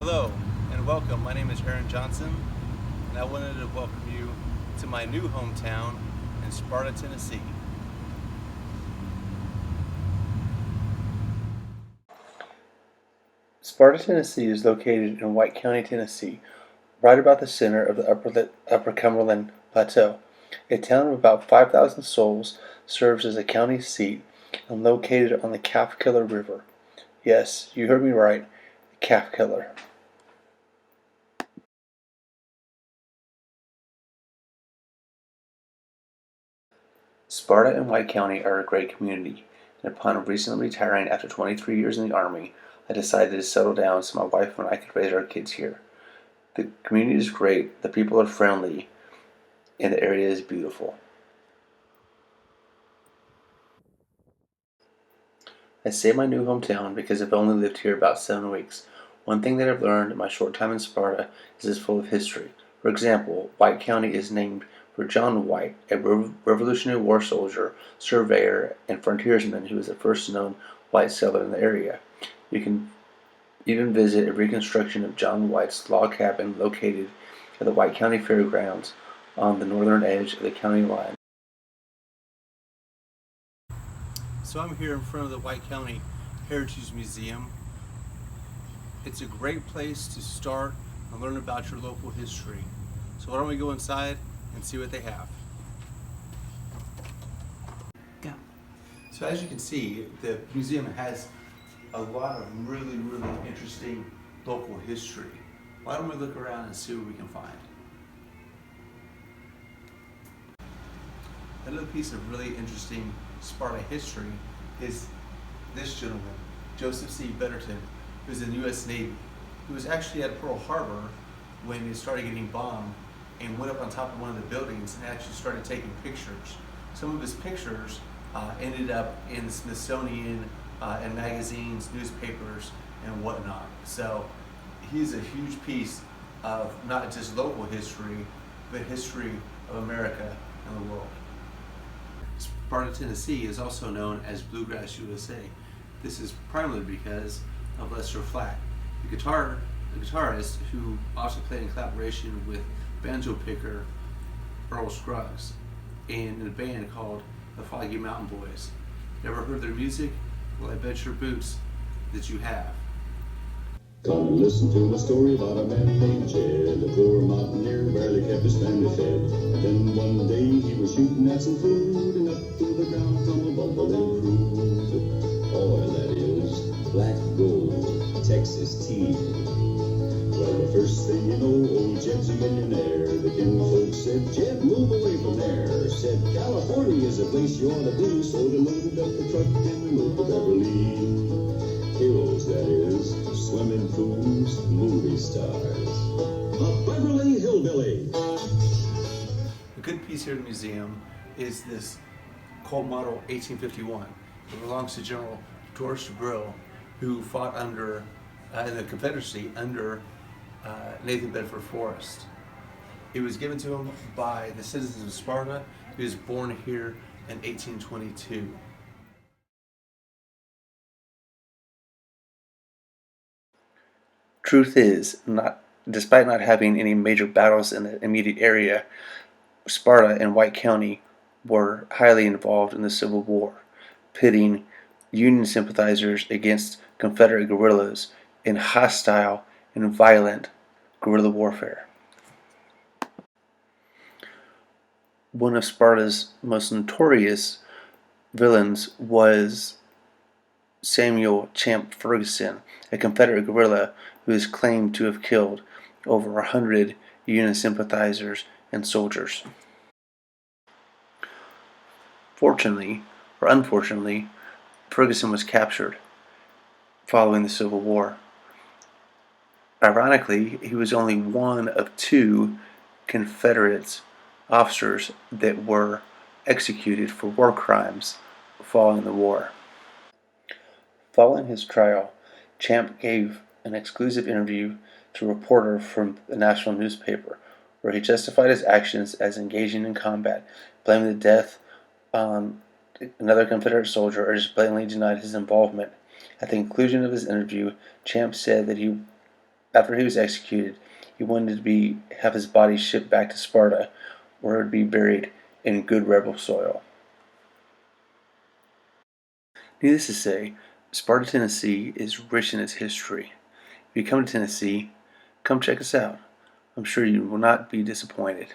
Hello and welcome. My name is Aaron Johnson, and I wanted to welcome you to my new hometown in Sparta, Tennessee. Sparta, Tennessee is located in White County, Tennessee, right about the center of the Upper Cumberland Plateau. A town of about 5,000 souls serves as a county seat and located on the Calf-Killer River. Yes, you heard me right, the Calf-Killer. Sparta and White County are a great community, and upon recently retiring after 23 years in the Army, I decided to settle down so my wife and I could raise our kids here. The community is great, the people are friendly, and the area is beautiful. I say my new hometown because I've only lived here about 7 weeks. One thing that I've learned in my short time in Sparta is it's full of history. For example, White County is named for John White, a Revolutionary War soldier, surveyor, and frontiersman who was the first known white settler in the area. You can even visit a reconstruction of John White's log cabin located at the White County Fairgrounds on the northern edge of the county line. So I'm here in front of the White County Heritage Museum. It's a great place to start and learn about your local history. So why don't we go inside and see what they have. Go. So as you can see, the museum has a lot of really interesting local history. Why don't we look around and see what we can find? Another piece of really interesting Sparta history is this gentleman, Joseph C. Betterton, who's in the U.S. Navy. He was actually at Pearl Harbor when it started getting bombed and went up on top of one of the buildings and actually started taking pictures. Some of his pictures ended up in the Smithsonian and magazines, newspapers, and whatnot. So he's a huge piece of not just local history, but history of America and the world. Sparta, Tennessee is also known as Bluegrass USA. This is primarily because of Lester Flack, the guitarist who also played in collaboration with banjo picker Earl Scruggs in a band called the Foggy Mountain Boys. Ever heard their music? Well, I bet your boots that you have. Come and listen to a story about a man named Jed. A poor mountaineer barely kept his family fed. And then one day he was shooting at some food, and up to the ground come a bubbling crude. Oil, that is, black gold, Texas tea. Well, the first thing you know, old Jed's a millionaire. The kinfolk said, Jed, move away from there. Said, California is a place you ought to be. So they loaded up the truck and we moved to Beverly Hills, that is, swimming pools, movie stars. A Beverly Hillbilly. A good piece here in the museum is this Colt Model 1851. It belongs to General George Brill, who fought under in the Confederacy under Nathan Bedford Forrest. It was given to him by the citizens of Sparta. He was born here in 1822. Truth is, despite not having any major battles in the immediate area, Sparta and White County were highly involved in the Civil War, pitting Union sympathizers against Confederate guerrillas in hostile and violent guerrilla warfare. One of Sparta's most notorious villains was Samuel Champ Ferguson, a Confederate guerrilla who is claimed to have killed over 100 Union sympathizers and soldiers. Fortunately, or unfortunately, Ferguson was captured following the Civil War. Ironically, he was only one of 2 Confederate officers that were executed for war crimes following the war. Following his trial, Champ gave an exclusive interview to a reporter from the national newspaper, where he justified his actions as engaging in combat, blaming the death on another Confederate soldier, or just blatantly denied his involvement. At the conclusion of his interview, Champ said that he After he was executed, he wanted to have his body shipped back to Sparta, where it would be buried in good rebel soil. Needless to say, Sparta, Tennessee is rich in its history. If you come to Tennessee, come check us out. I'm sure you will not be disappointed.